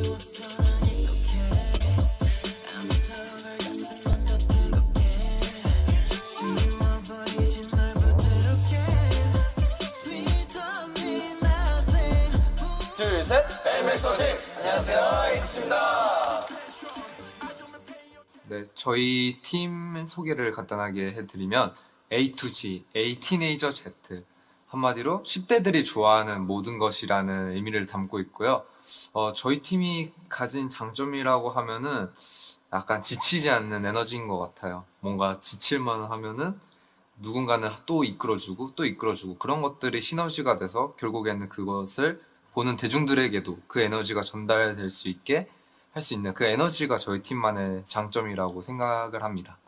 둘, 셋! 뱀엑소팀! 안녕하세요, 에이티즈입니다. 네, 저희 팀 소개를 간단하게 해드리면 A to G, A 티네이저 Z, 한마디로 10대들이 좋아하는 모든 것이라는 의미를 담고 있고요. 저희 팀이 가진 장점이라고 하면은 약간 지치지 않는 에너지인 것 같아요. 뭔가 지칠만 하면은 누군가는 또 이끌어주고 또 이끌어주고 그런 것들이 시너지가 돼서 결국에는 그것을 보는 대중들에게도 그 에너지가 전달될 수 있게 할 수 있는 그 에너지가 저희 팀만의 장점이라고 생각을 합니다.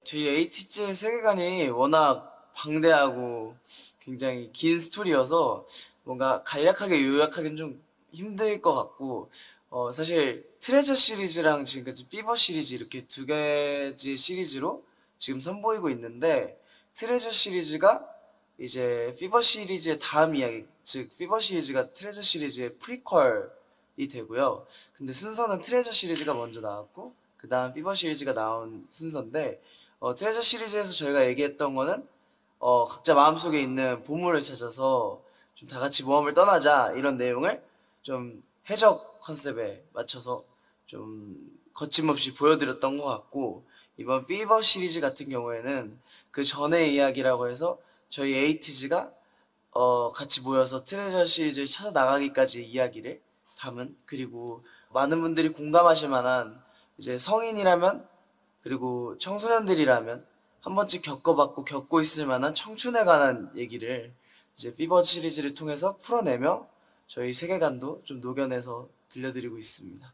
저희 에이티즈의 세계관이 워낙 방대하고 굉장히 긴 스토리여서 뭔가 간략하게 요약하기는 좀 힘들 것 같고, 사실 트레저 시리즈랑 지금까지 피버 시리즈 이렇게 두 가지 시리즈로 지금 선보이고 있는데, 트레저 시리즈가 이제 피버 시리즈의 다음 이야기, 즉 피버 시리즈가 트레저 시리즈의 프리퀄이 되고요. 근데 순서는 트레저 시리즈가 먼저 나왔고 그 다음 피버 시리즈가 나온 순서인데, 트레저 시리즈에서 저희가 얘기했던 거는 각자 마음속에 있는 보물을 찾아서 좀 다 같이 모험을 떠나자, 이런 내용을 좀 해적 컨셉에 맞춰서 좀 거침없이 보여드렸던 것 같고, 이번 피버 시리즈 같은 경우에는 그 전의 이야기라고 해서 저희 에이티즈가 같이 모여서 트레저 시리즈를 찾아 나가기까지 이야기를 담은, 그리고 많은 분들이 공감하실 만한, 이제 성인이라면 그리고 청소년들이라면 한 번쯤 겪어봤고 겪고 있을 만한 청춘에 관한 얘기를 이제 피버 시리즈를 통해서 풀어내며 저희 세계관도 좀 녹여내서 들려드리고 있습니다.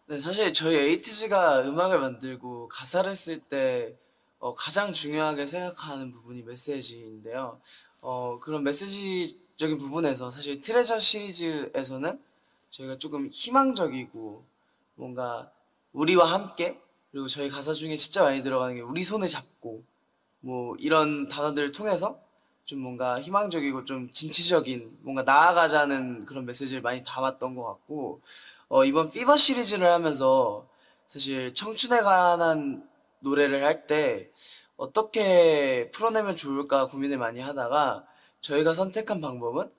네, 사실 저희 에이티즈가 음악을 만들고 가사를 쓸 때 가장 중요하게 생각하는 부분이 메시지인데요. 그런 메시지적인 부분에서 사실 트레저 시리즈에서는 저희가 조금 희망적이고 뭔가 우리와 함께, 그리고 저희 가사 중에 진짜 많이 들어가는 게 우리 손을 잡고 뭐 이런 단어들을 통해서 좀 뭔가 희망적이고 좀 진취적인, 뭔가 나아가자는 그런 메시지를 많이 담았던 것 같고, 이번 피버 시리즈를 하면서 사실 청춘에 관한 노래를 할 때 어떻게 풀어내면 좋을까 고민을 많이 하다가 저희가 선택한 방법은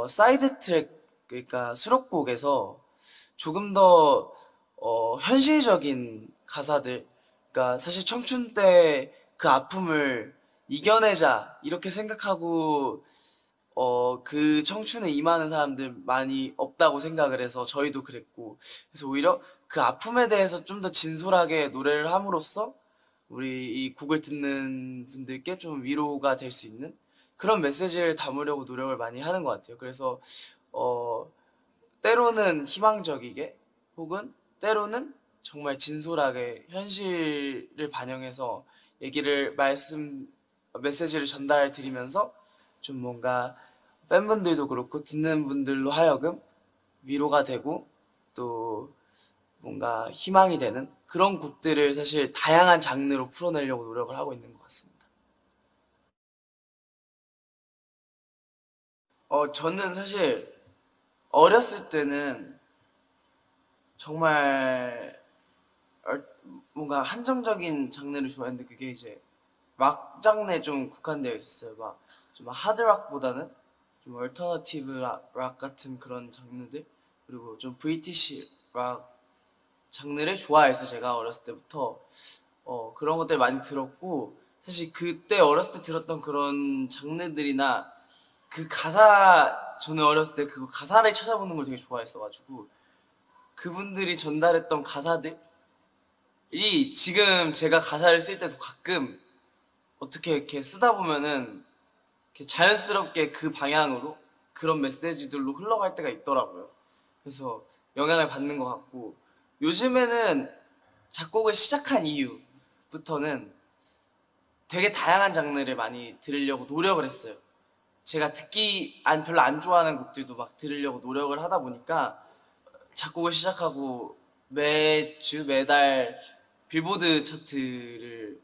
사이드 트랙, 그러니까 수록곡에서 조금 더 현실적인 가사들, 그러니까 사실 청춘 때 그 아픔을 이겨내자 이렇게 생각하고 그 청춘에 임하는 사람들 많이 없다고 생각을 해서 저희도 그랬고, 그래서 오히려 그 아픔에 대해서 좀 더 진솔하게 노래를 함으로써 우리 이 곡을 듣는 분들께 좀 위로가 될 수 있는 그런 메시지를 담으려고 노력을 많이 하는 것 같아요. 그래서 때로는 희망적이게, 혹은 때로는 정말 진솔하게 현실을 반영해서 메시지를 전달 드리면서 좀 뭔가 팬분들도 그렇고 듣는 분들로 하여금 위로가 되고 또 뭔가 희망이 되는 그런 곡들을 사실 다양한 장르로 풀어내려고 노력을 하고 있는 것 같습니다. 저는 사실 어렸을 때는 정말 뭔가 한정적인 장르를 좋아했는데, 그게 이제 락 장르에 좀 국한되어 있었어요. 막 좀 하드락보다는 좀 얼터너티브 락 같은 그런 장르들, 그리고 좀 브리티시 락 장르를 좋아해서 제가 어렸을 때부터 그런 것들 많이 들었고, 사실 그때 어렸을 때 들었던 그런 장르들이나 그 가사, 저는 어렸을 때 그 가사를 찾아보는 걸 되게 좋아했어가지고 그분들이 전달했던 가사들이 지금 제가 가사를 쓸 때도 가끔 어떻게 이렇게 쓰다 보면은 이렇게 자연스럽게 그 방향으로 그런 메시지들로 흘러갈 때가 있더라고요. 그래서 영향을 받는 것 같고, 요즘에는 작곡을 시작한 이후부터는 되게 다양한 장르를 많이 들으려고 노력을 했어요. 제가 별로 안 좋아하는 곡들도 막 들으려고 노력을 하다 보니까 작곡을 시작하고 매달 빌보드 차트를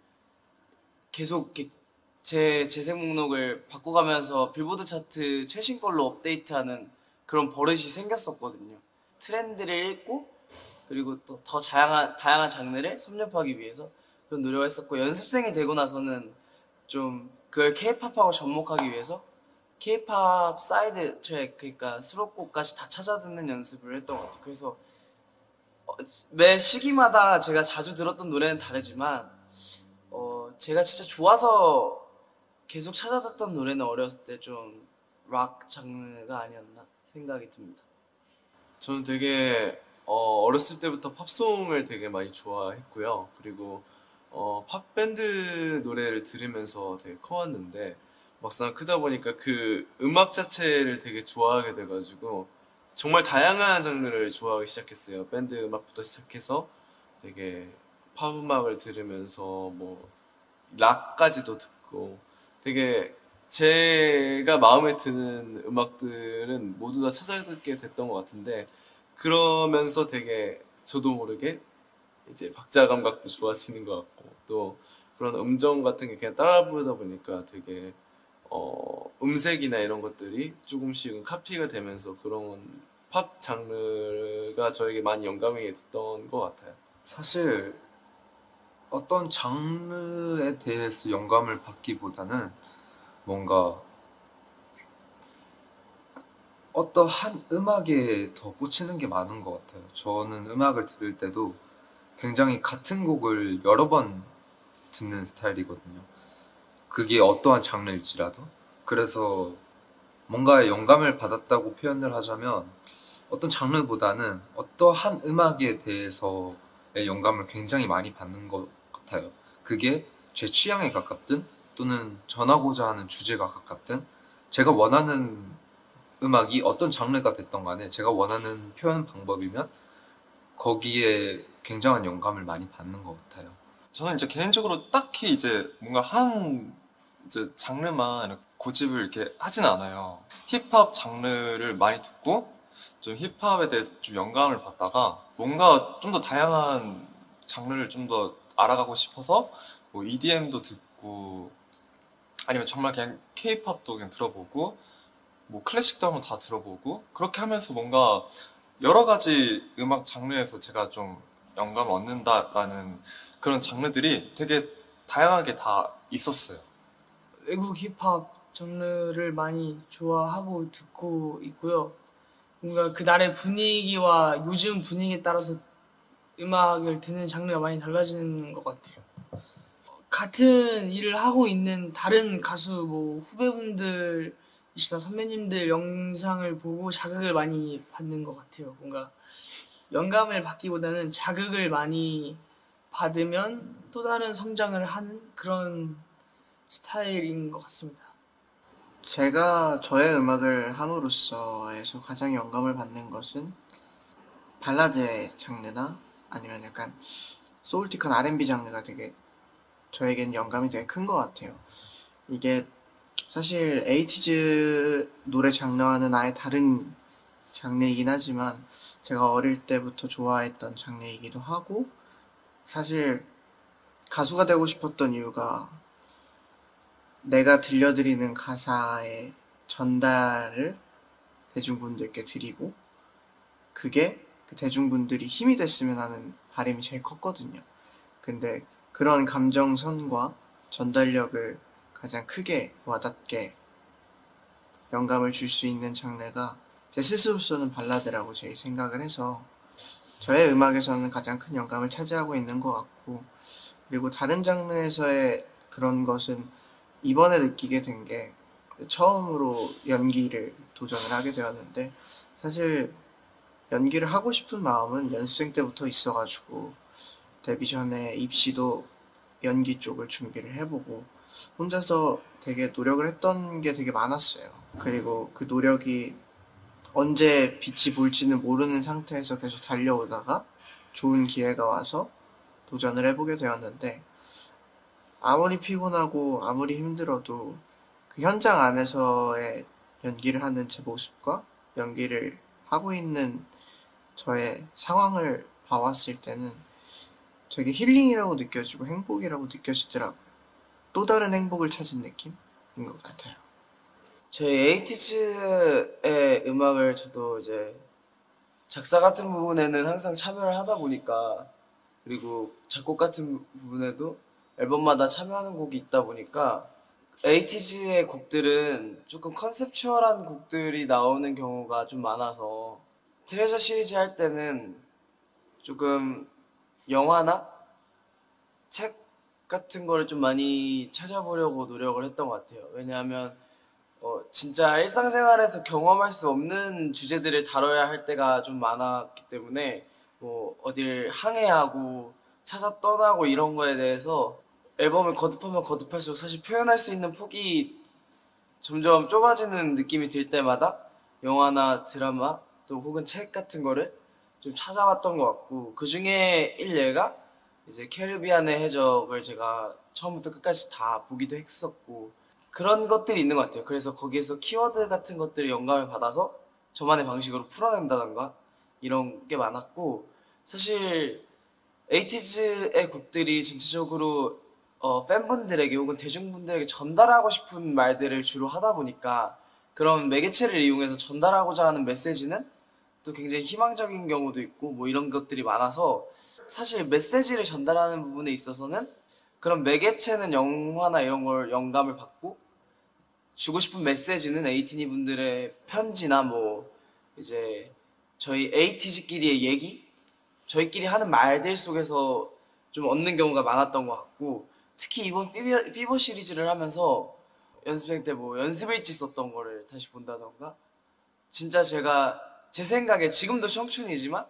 계속 이렇게 제 재생 목록을 바꿔가면서 빌보드 차트 최신 걸로 업데이트하는 그런 버릇이 생겼었거든요. 트렌드를 읽고 그리고 또 더 다양한 장르를 섭렵하기 위해서 그런 노력을 했었고, 연습생이 되고 나서는 좀 그걸 케이팝하고 접목하기 위해서 케이팝 사이드 트랙, 그러니까 수록곡까지 다 찾아 듣는 연습을 했던 것 같아요. 그래서 매 시기마다 제가 자주 들었던 노래는 다르지만 제가 진짜 좋아서 계속 찾아 듣던 노래는 어렸을 때 좀 락 장르가 아니었나 생각이 듭니다. 저는 되게 어렸을 때부터 팝송을 되게 많이 좋아했고요. 그리고 팝 밴드 노래를 들으면서 되게 커왔는데 막상 크다 보니까 그 음악 자체를 되게 좋아하게 돼가지고 정말 다양한 장르를 좋아하기 시작했어요. 밴드 음악부터 시작해서 되게 팝 음악을 들으면서 뭐 락까지도 듣고 되게 제가 마음에 드는 음악들은 모두 다 찾아 듣게 됐던 것 같은데, 그러면서 되게 저도 모르게 이제 박자 감각도 좋아지는 것 같고, 또 그런 음정 같은 게 그냥 따라 부르다 보니까 되게 음색이나 이런 것들이 조금씩은 카피가 되면서 그런 팝 장르가 저에게 많이 영감이 됐던 것 같아요. 사실 어떤 장르에 대해서 영감을 받기보다는 뭔가 어떠한 음악에 더 꽂히는 게 많은 것 같아요. 저는 음악을 들을 때도 굉장히 같은 곡을 여러 번 듣는 스타일이거든요. 그게 어떠한 장르일지라도. 그래서 뭔가에 영감을 받았다고 표현을 하자면 어떤 장르보다는 어떠한 음악에 대해서의 영감을 굉장히 많이 받는 것 같아요. 그게 제 취향에 가깝든 또는 전하고자 하는 주제가 가깝든 제가 원하는 음악이 어떤 장르가 됐던 간에 제가 원하는 표현 방법이면 거기에 굉장한 영감을 많이 받는 것 같아요. 저는 이제 개인적으로 딱히 이제 뭔가 한 이제 장르만 고집을 이렇게 하진 않아요. 힙합 장르를 많이 듣고 좀 힙합에 대해 좀 영감을 받다가 뭔가 좀 더 다양한 장르를 좀 더 알아가고 싶어서 뭐 EDM도 듣고 아니면 정말 그냥 K-팝도 그냥 들어보고 뭐 클래식도 한번 다 들어보고 그렇게 하면서 뭔가 여러 가지 음악 장르에서 제가 좀 영감을 얻는다라는 그런 장르들이 되게 다양하게 다 있었어요. 외국 힙합 장르를 많이 좋아하고 듣고 있고요. 뭔가 그 날의 분위기와 요즘 분위기에 따라서 음악을 듣는 장르가 많이 달라지는 것 같아요. 같은 일을 하고 있는 다른 가수 뭐 후배분들이시나 선배님들 영상을 보고 자극을 많이 받는 것 같아요. 뭔가 영감을 받기보다는 자극을 많이 받으면 또 다른 성장을 하는 그런 스타일인 것 같습니다. 제가 저의 음악을 함으로써에서 가장 영감을 받는 것은 발라드의 장르나 아니면 약간 소울틱한 R&B 장르가 되게 저에겐 영감이 되게 큰 것 같아요. 이게 사실 에이티즈 노래 장르와는 아예 다른 장르이긴 하지만 제가 어릴 때부터 좋아했던 장르이기도 하고, 사실 가수가 되고 싶었던 이유가 내가 들려드리는 가사의 전달을 대중분들께 드리고 그게 그 대중분들이 힘이 됐으면 하는 바람이 제일 컸거든요. 근데 그런 감정선과 전달력을 가장 크게 와닿게 영감을 줄 수 있는 장르가 제 스스로서는 발라드라고 제 생각을 해서 저의 음악에서는 가장 큰 영감을 차지하고 있는 것 같고, 그리고 다른 장르에서의 그런 것은 이번에 느끼게 된 게 처음으로 연기를 도전을 하게 되었는데, 사실 연기를 하고 싶은 마음은 연습생 때부터 있어가지고 데뷔 전에 입시도 연기 쪽을 준비를 해보고 혼자서 되게 노력을 했던 게 되게 많았어요. 그리고 그 노력이 언제 빛이 볼지는 모르는 상태에서 계속 달려오다가 좋은 기회가 와서 도전을 해보게 되었는데, 아무리 피곤하고 아무리 힘들어도 그 현장 안에서의 연기를 하는 제 모습과 연기를 하고 있는 저의 상황을 봐왔을 때는 되게 힐링이라고 느껴지고 행복이라고 느껴지더라고요. 또 다른 행복을 찾은 느낌인 것 같아요. 저희 에이티즈의 음악을 저도 이제 작사 같은 부분에는 항상 참여를 하다 보니까, 그리고 작곡 같은 부분에도 앨범마다 참여하는 곡이 있다 보니까 에이티즈의 곡들은 조금 컨셉추얼한 곡들이 나오는 경우가 좀 많아서 트레저 시리즈 할 때는 조금 영화나 책 같은 거를 좀 많이 찾아보려고 노력을 했던 것 같아요. 왜냐하면 진짜 일상생활에서 경험할 수 없는 주제들을 다뤄야 할 때가 좀 많았기 때문에 뭐 어딜 항해하고 찾아 떠나고 이런 거에 대해서 앨범을 거듭하면 거듭할수록 사실 표현할 수 있는 폭이 점점 좁아지는 느낌이 들 때마다 영화나 드라마 또 혹은 책 같은 거를 좀 찾아왔던 것 같고, 그 중에 일례가 이제 캐리비안의 해적을 제가 처음부터 끝까지 다 보기도 했었고, 그런 것들이 있는 것 같아요. 그래서 거기에서 키워드 같은 것들이 영감을 받아서 저만의 방식으로 풀어낸다던가 이런 게 많았고, 사실 에이티즈의 곡들이 전체적으로 팬분들에게 혹은 대중분들에게 전달하고 싶은 말들을 주로 하다 보니까 그런 매개체를 이용해서 전달하고자 하는 메시지는 또 굉장히 희망적인 경우도 있고 뭐 이런 것들이 많아서, 사실 메시지를 전달하는 부분에 있어서는 그런 매개체는 영화나 이런 걸 영감을 받고, 주고 싶은 메시지는 에이티니 분들의 편지나 뭐 이제 저희 에이티즈끼리의 얘기, 저희끼리 하는 말들 속에서 좀 얻는 경우가 많았던 것 같고, 특히 이번 피버 시리즈를 하면서 연습생 때 뭐 연습일지 썼던 거를 다시 본다던가, 진짜 제가 제 생각에 지금도 청춘이지만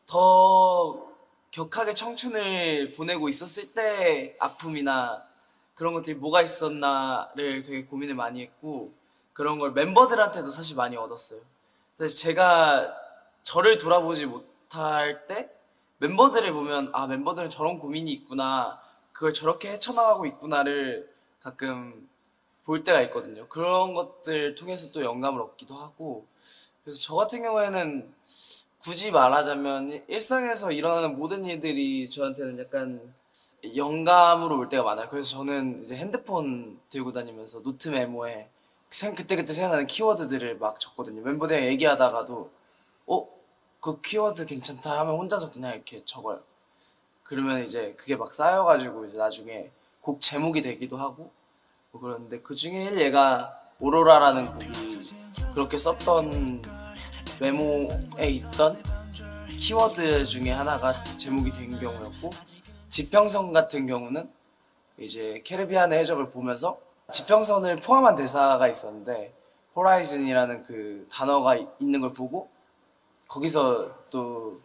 더 격하게 청춘을 보내고 있었을 때 아픔이나 그런 것들이 뭐가 있었나를 되게 고민을 많이 했고, 그런 걸 멤버들한테도 사실 많이 얻었어요. 사실 제가 저를 돌아보지 못할 때 멤버들을 보면 아, 멤버들은 저런 고민이 있구나, 그걸 저렇게 헤쳐나가고 있구나를 가끔 볼 때가 있거든요. 그런 것들 통해서 또 영감을 얻기도 하고, 그래서 저 같은 경우에는 굳이 말하자면 일상에서 일어나는 모든 일들이 저한테는 약간 영감으로 올 때가 많아요. 그래서 저는 이제 핸드폰 들고 다니면서 노트 메모에 그때그때 생각나는 키워드들을 막 적거든요. 멤버들이랑 얘기하다가도 그 키워드 괜찮다 하면 혼자서 그냥 이렇게 적어요. 그러면 이제 그게 막 쌓여가지고 이제 나중에 곡 제목이 되기도 하고 뭐 그러는데, 그 중에 얘가 오로라라는 곡이 그렇게 썼던 메모에 있던 키워드 중에 하나가 제목이 된 경우였고, 지평선 같은 경우는 이제 캐리비안의 해적을 보면서 지평선을 포함한 대사가 있었는데 호라이즌이라는 그 단어가 있는 걸 보고 거기서 또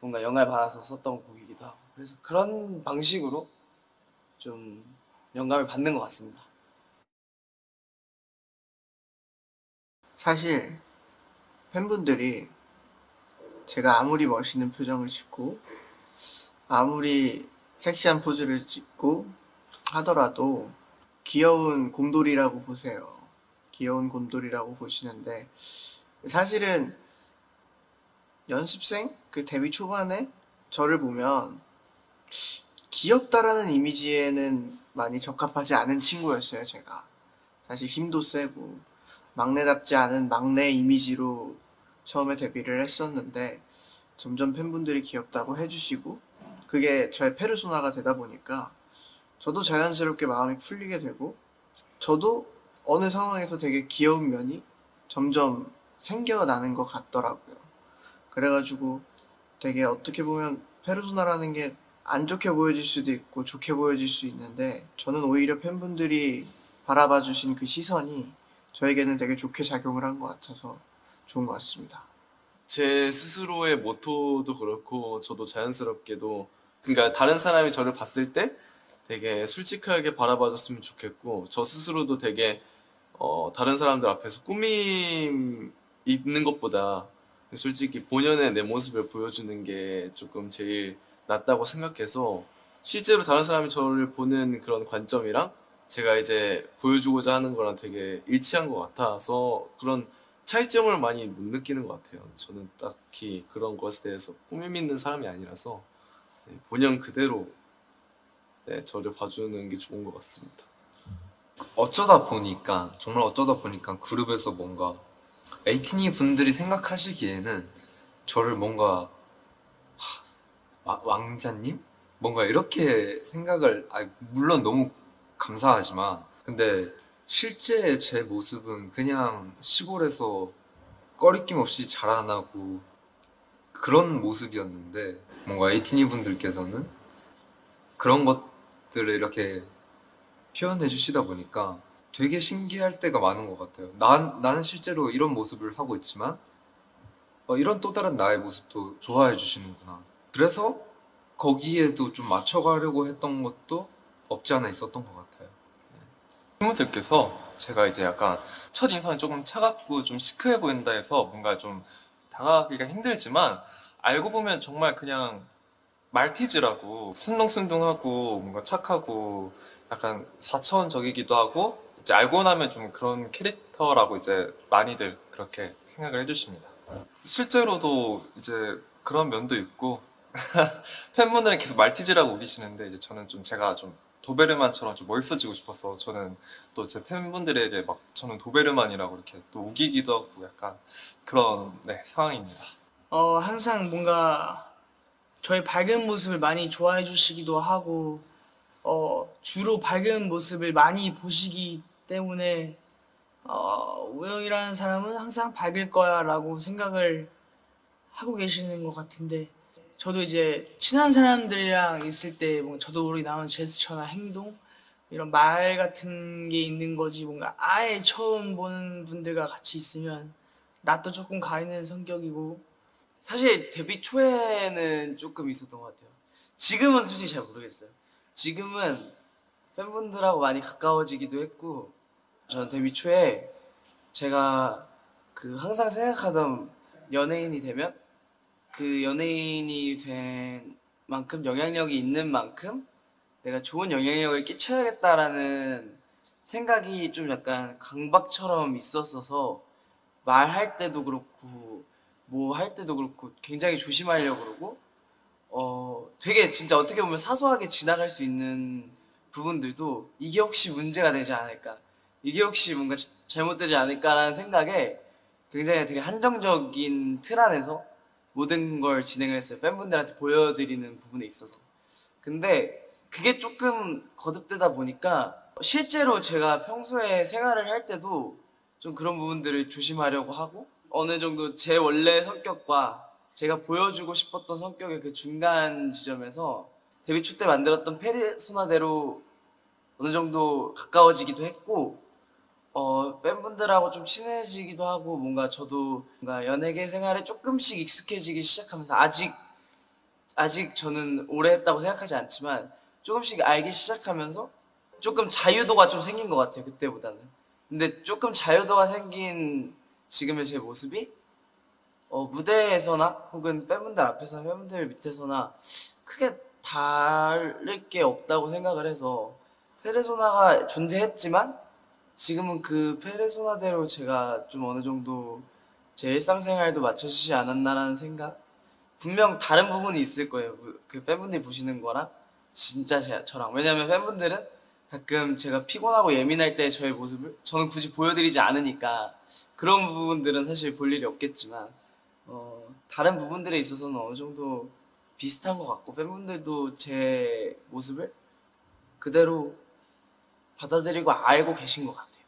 뭔가 영감을 받아서 썼던 곡이기도 하고, 그래서 그런 방식으로 좀 영감을 받는 것 같습니다. 사실 팬분들이 제가 아무리 멋있는 표정을 짓고 아무리 섹시한 포즈를 짓고 하더라도 귀여운 곰돌이라고 보세요. 귀여운 곰돌이라고 보시는데, 사실은 연습생 그 데뷔 초반에 저를 보면 귀엽다라는 이미지에는 많이 적합하지 않은 친구였어요. 제가 사실 힘도 세고 막내답지 않은 막내 이미지로 처음에 데뷔를 했었는데, 점점 팬분들이 귀엽다고 해주시고 그게 저의 페르소나가 되다 보니까 저도 자연스럽게 마음이 풀리게 되고, 저도 어느 상황에서 되게 귀여운 면이 점점 생겨나는 것 같더라고요. 그래가지고 되게 어떻게 보면 페르소나라는 게 안 좋게 보여질 수도 있고 좋게 보여질 수 있는데, 저는 오히려 팬분들이 바라봐 주신 그 시선이 저에게는 되게 좋게 작용을 한 것 같아서 좋은 것 같습니다. 제 스스로의 모토도 그렇고 저도 자연스럽게도, 그러니까 다른 사람이 저를 봤을 때 되게 솔직하게 바라봐줬으면 좋겠고, 저 스스로도 되게 다른 사람들 앞에서 꾸밈 있는 것보다 솔직히 본연의 내 모습을 보여주는 게 조금 제일 낫다고 생각해서, 실제로 다른 사람이 저를 보는 그런 관점이랑 제가 이제 보여주고자 하는 거랑 되게 일치한 것 같아서 그런 차이점을 많이 못 느끼는 것 같아요. 저는 딱히 그런 것에 대해서 꾸밈 있는 사람이 아니라서 본연 그대로 네, 저를 봐주는 게 좋은 것 같습니다. 정말 어쩌다 보니까 그룹에서 뭔가 에이티니 분들이 생각하시기에는 저를 뭔가 왕자님? 뭔가 이렇게 생각을, 물론 너무 감사하지만, 근데 실제 제 모습은 그냥 시골에서 꺼리낌 없이 자라나고 그런 모습이었는데, 뭔가 에이티니 분들께서는 그런 것들을 이렇게 표현해 주시다 보니까 되게 신기할 때가 많은 것 같아요. 나는 실제로 이런 모습을 하고 있지만, 이런 또 다른 나의 모습도 좋아해 주시는구나. 그래서 거기에도 좀 맞춰가려고 했던 것도 없지 않아 있었던 것 같아요. 팬분들께서 제가 이제 약간 첫 인상이 조금 차갑고 좀 시크해 보인다 해서 뭔가 좀 다가가기가 힘들지만 알고 보면 정말 그냥 말티즈라고 순둥순둥하고 뭔가 착하고 약간 4차원적이기도 하고 이제 알고 나면 좀 그런 캐릭터라고 이제 많이들 그렇게 생각을 해주십니다. 실제로도 이제 그런 면도 있고 팬분들은 계속 말티즈라고 우기시는데 이제 저는 좀 제가 좀 도베르만처럼 좀 멋있어지고 싶어서 저는 또 제 팬분들에게 막 저는 도베르만이라고 이렇게 또 우기기도 하고 약간 그런 네, 상황입니다. 항상 뭔가 저의 밝은 모습을 많이 좋아해 주시기도 하고, 주로 밝은 모습을 많이 보시기 때문에, 우영이라는 사람은 항상 밝을 거야 라고 생각을 하고 계시는 것 같은데, 저도 이제 친한 사람들이랑 있을 때 뭔가 저도 모르게 나오는 제스처나 행동, 이런 말 같은 게 있는 거지, 뭔가 아예 처음 보는 분들과 같이 있으면 낯도 조금 가리는 성격이고, 사실 데뷔 초에는 조금 있었던 것 같아요. 지금은 솔직히 잘 모르겠어요. 지금은 팬분들하고 많이 가까워지기도 했고, 저는 데뷔 초에 제가 항상 생각하던 연예인이 되면 그 연예인이 된 만큼 영향력이 있는 만큼 내가 좋은 영향력을 끼쳐야겠다라는 생각이 좀 약간 강박처럼 있었어서 말할 때도 그렇고 뭐 할 때도 그렇고 굉장히 조심하려고 그러고 되게 진짜 어떻게 보면 사소하게 지나갈 수 있는 부분들도 이게 혹시 문제가 되지 않을까, 이게 혹시 뭔가 잘못되지 않을까라는 생각에 굉장히 되게 한정적인 틀 안에서 모든 걸 진행을 했어요. 팬분들한테 보여드리는 부분에 있어서. 근데 그게 조금 거듭되다 보니까 실제로 제가 평소에 생활을 할 때도 좀 그런 부분들을 조심하려고 하고, 어느 정도 제 원래 성격과 제가 보여주고 싶었던 성격의 그 중간 지점에서 데뷔 초 때 만들었던 페르소나대로 어느 정도 가까워지기도 했고, 팬분들하고 좀 친해지기도 하고, 뭔가 저도 뭔가 연예계 생활에 조금씩 익숙해지기 시작하면서 아직 저는 오래 했다고 생각하지 않지만 조금씩 알기 시작하면서 조금 자유도가 좀 생긴 것 같아요, 그때보다는. 근데 조금 자유도가 생긴 지금의 제 모습이 무대에서나 혹은 팬분들 앞에서나 팬분들 밑에서나 크게 다를 게 없다고 생각을 해서, 페르소나가 존재했지만 지금은 그 페르소나대로 제가 좀 어느 정도 제 일상생활도 맞춰지지 않았나라는 생각? 분명 다른 부분이 있을 거예요. 그 팬분들이 보시는 거랑 진짜 저랑. 왜냐면 팬분들은 가끔 제가 피곤하고 예민할 때 저의 모습을 저는 굳이 보여드리지 않으니까 그런 부분들은 사실 볼 일이 없겠지만, 다른 부분들에 있어서는 어느 정도 비슷한 것 같고, 팬분들도 제 모습을 그대로 받아들이고 알고 계신 것 같아요.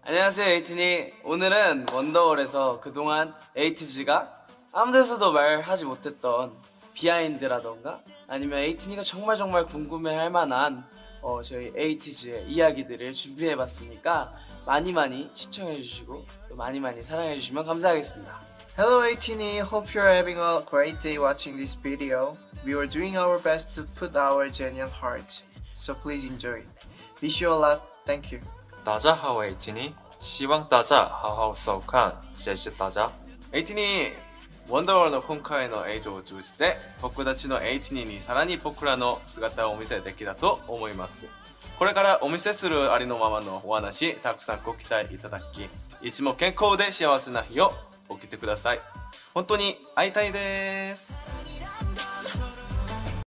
안녕하세요, 에이틴이. 오늘은 원더월에서 그동안 에이티즈가 아무 데서도 말하지 못했던 비하인드라던가 아니면 에이틴이가 정말 궁금해할 만한 저희 에이티즈의 이야기들을 준비해봤으니까 많이 시청해주시고 또 많이 사랑해주시면 감사하겠습니다. Hello Aitini, hope you're having a great day watching this video. We were doing our best to put our genuine hearts, so please enjoy. Wish you a lot, thank you. 大家好，我是Tini，希望大家好好收看，谢谢大家。エイティニーワンダーワールド今回の映像を通じて僕たちのエイティニーにさらに僕らの姿をお見せできたと思います。これからお見せするありのままのお話たくさんご期待いただき、いつも健康で幸せな日を送ってください。本当に会いたいです。